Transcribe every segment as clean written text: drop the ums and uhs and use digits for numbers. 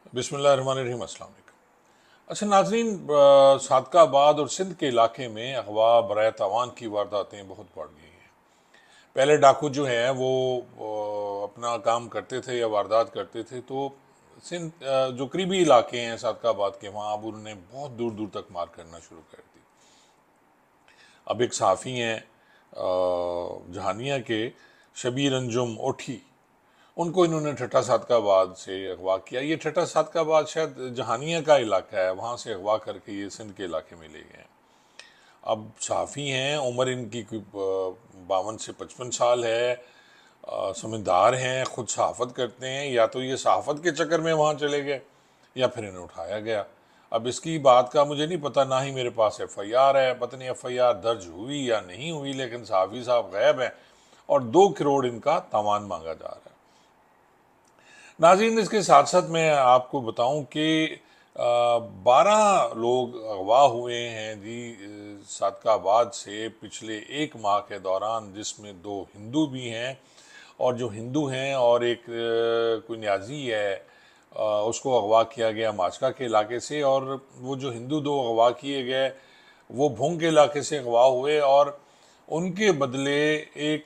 बिस्मिल्लाहिर्रहमानिर्रहीम। अस्सलाम वालेकुम। अच्छा नाजरीन, सादकाबाद और सिंध के इलाके में अगवा बराए तावान की वारदातें बहुत बढ़ गई हैं। पहले डाकू जो हैं वो अपना काम करते थे या वारदात करते थे, तो सिंध जो करीबी इलाके हैं सादकाबाद के, वहाँ अब उन्होंने बहुत दूर दूर तक मार करना शुरू कर दी। अब एक सहाफ़ी हैं जहानिया के, शबीर अंजुम ओठी, उनको इन्होंने ठट्टा सादकाबाद से अगवा किया। ये ठट्टा सादकाबाद शायद जहानिया का इलाका है, वहाँ से अगवा करके ये सिंध के इलाके में ले गए हैं। अब सहाफ़ी हैं, उम्र इनकी 52 से 55 साल है, समझदार हैं, खुद सहाफ़त करते हैं। या तो ये सहाफ़त के चक्कर में वहाँ चले गए या फिर इन्हें उठाया गया। अब इसकी बात का मुझे नहीं पता, ना ही मेरे पास FIR है, पता नहीं FIR दर्ज हुई या नहीं हुई, लेकिन सहाफ़ी साहब गायब हैं और 2 करोड़ इनका तावान मांगा जा रहा है। नाज़रीन, इसके साथ साथ मैं आपको बताऊं कि 12 लोग अगवा हुए हैं जी सादकाबाद से पिछले 1 माह के दौरान, जिसमें 2 हिंदू भी हैं। और जो हिंदू हैं और एक कोई न्याजी है, उसको अगवा किया गया माचका के इलाके से। और वो जो हिंदू 2 अगवा किए गए वो भूंग के इलाके से अगवा हुए, और उनके बदले एक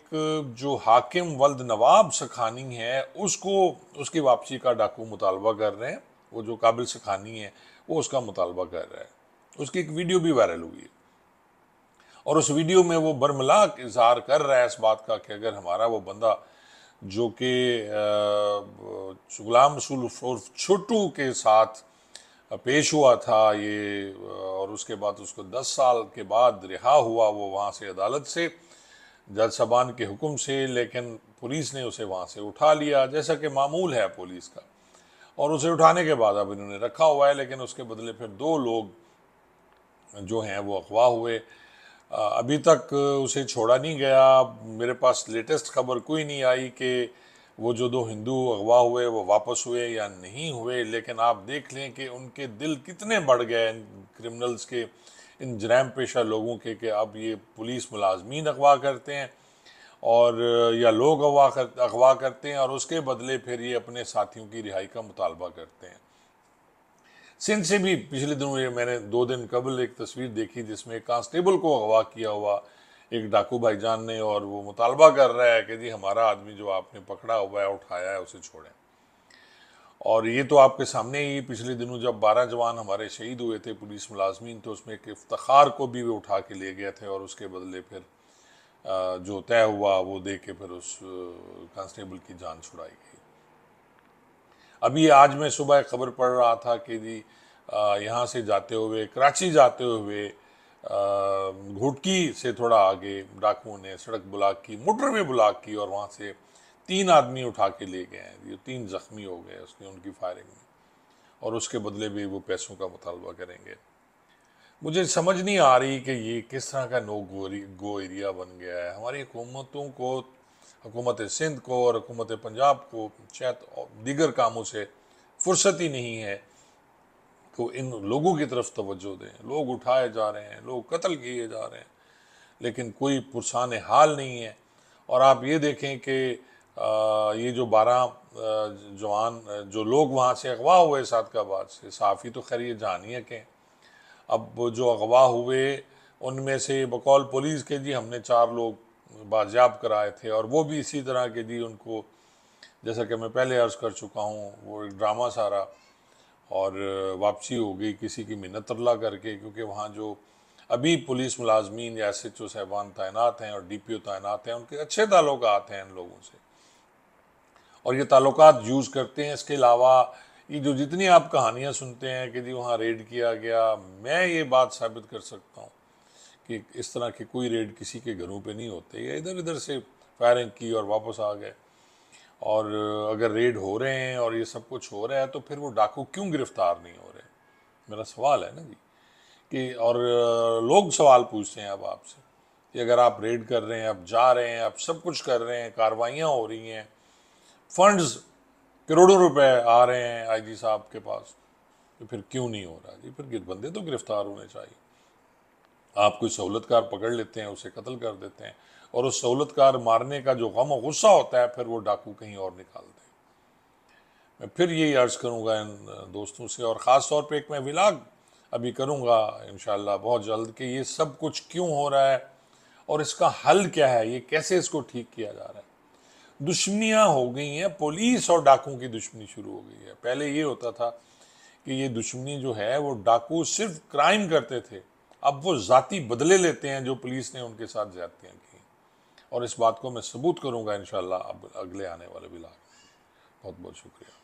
जो हाकिम वल्द नवाब सखानी है उसको, उसकी वापसी का डाकू मुतालबा कर रहे हैं। वो जो काबिल सखानी है वो उसका मुतालबा कर रहा है। उसकी एक वीडियो भी वायरल हुई है और उस वीडियो में वो बरमला इजहार कर रहा है इस बात का कि अगर हमारा वो बंदा जो कि गुलाम रसूल उर्फ छोटू के साथ पेश हुआ था ये, और उसके बाद उसको 10 साल के बाद रिहा हुआ वो वहाँ से अदालत से, जज साहबान के हुक्म से, लेकिन पुलिस ने उसे वहाँ से उठा लिया, जैसा कि मामूल है पुलिस का। और उसे उठाने के बाद अब इन्होंने रखा हुआ है, लेकिन उसके बदले फिर 2 लोग जो हैं वो अगवा हुए। अभी तक उसे छोड़ा नहीं गया। मेरे पास लेटेस्ट खबर कोई नहीं आई कि वो जो 2 हिंदू अगवा हुए वो वापस हुए या नहीं हुए, लेकिन आप देख लें कि उनके दिल कितने बढ़ गए इन क्रिमिनल्स के, इन जराम पेशा लोगों के, कि अब ये पुलिस मुलाजमीन अगवा करते हैं और या लोग अगवा करते हैं और उसके बदले फिर ये अपने साथियों की रिहाई का मुतालबा करते हैं। सिंध से भी पिछले दिनों ये मैंने 2 दिन कबल एक तस्वीर देखी जिसमें एक कांस्टेबल को अगवा किया हुआ एक डाकू भाईजान ने, और वो मुतालबा कर रहा है कि जी हमारा आदमी जो आपने पकड़ा हुआ है, उठाया है, उसे छोड़ें। और ये तो आपके सामने ही पिछले दिनों जब 12 जवान हमारे शहीद हुए थे पुलिस मुलाजमीन, तो उसमें एक इफ्तार को भी वो उठा के ले गए थे और उसके बदले फिर जो तय हुआ वो दे के फिर उस कांस्टेबल की जान छुड़ाई गई। अभी आज मैं सुबह खबर पढ़ रहा था कि जी यहाँ से जाते हुए, कराची जाते हुए, घुटकी से थोड़ा आगे डाकुओं ने सड़क ब्लॉक की, मोटरवे ब्लॉक की, और वहाँ से 3 आदमी उठा के ले गए हैं। ये 3 जख्मी हो गए उसने उनकी फायरिंग में, और उसके बदले भी वो पैसों का मुतालबा करेंगे। मुझे समझ नहीं आ रही कि ये किस तरह का नो गो एरिया बन गया है। हमारी हुकूमतों को, हुकूमत सिंध को और हुकूमत पंजाब को शायद दीगर कामों से फुर्सत ही नहीं है तो इन लोगों की तरफ तवज्जो दें। लोग उठाए जा रहे हैं, लोग कत्ल किए जा रहे हैं, लेकिन कोई पुरसान हाल नहीं है। और आप ये देखें कि ये जो 12 जवान जो लोग वहाँ से अगवा हुए सादकाबाद से, साफ़ी तो खैर ये जानिए के, अब वो जो अगवा हुए उनमें से बकौल पुलिस के जी हमने 4 लोग बाजियाब कराए थे, और वो भी इसी तरह के जी उनको, जैसा कि मैं पहले अर्ज़ कर चुका हूँ, वो एक ड्रामा सारा, और वापसी हो गई किसी की मिन्नत अल्लाह करके, क्योंकि वहाँ जो अभी पुलिस मुलाजमीन या SHO साहबान तैनात हैं और DPO तैनात हैं, उनके अच्छे ताल्लुकात हैं इन लोगों से और ये ताल्लुकात यूज़ करते हैं। इसके अलावा ये जो जितनी आप कहानियाँ सुनते हैं कि जी वहाँ रेड किया गया, मैं ये बात साबित कर सकता हूँ कि इस तरह के कोई रेड किसी के घरों पे नहीं होते। ये इधर उधर से फायरिंग की और वापस आ गए। और अगर रेड हो रहे हैं और ये सब कुछ हो रहा है तो फिर वो डाकू क्यों गिरफ्तार नहीं हो रहे, मेरा सवाल है ना जी। कि और लोग सवाल पूछते हैं अब आपसे कि अगर आप रेड कर रहे हैं, आप जा रहे हैं, आप सब कुछ कर रहे हैं, कार्रवाइयाँ हो रही हैं, फंड्स करोड़ों रुपए आ रहे हैं IG साहब के पास, तो फिर क्यों नहीं हो रहा जी? फिर बंदे तो गिरफ्तार होने चाहिए। आप कोई सहूलतकार पकड़ लेते हैं, उसे कत्ल कर देते हैं, और उस सहूलतकार मारने का जो गम और गुस्सा होता है फिर वो डाकू कहीं और निकालते हैं। मैं फिर यही अर्ज़ करूँगा इन दोस्तों से, और ख़ास तौर पे एक मैं विलाग अभी करूँगा इंशाल्लाह बहुत जल्द कि ये सब कुछ क्यों हो रहा है और इसका हल क्या है, ये कैसे इसको ठीक किया जा रहा है। दुश्मनियाँ हो गई हैं, पुलिस और डाकुओं की दुश्मनी शुरू हो गई है। पहले ये होता था कि ये दुश्मनी जो है वो डाकू सिर्फ क्राइम करते थे, अब वो ज़ाती बदले लेते हैं जो पुलिस ने उनके साथ ज़्यादतियाँ की। और इस बात को मैं सबूत करूँगा इंशाल्लाह अब अगले आने वाले विलाग में। बहुत बहुत शुक्रिया।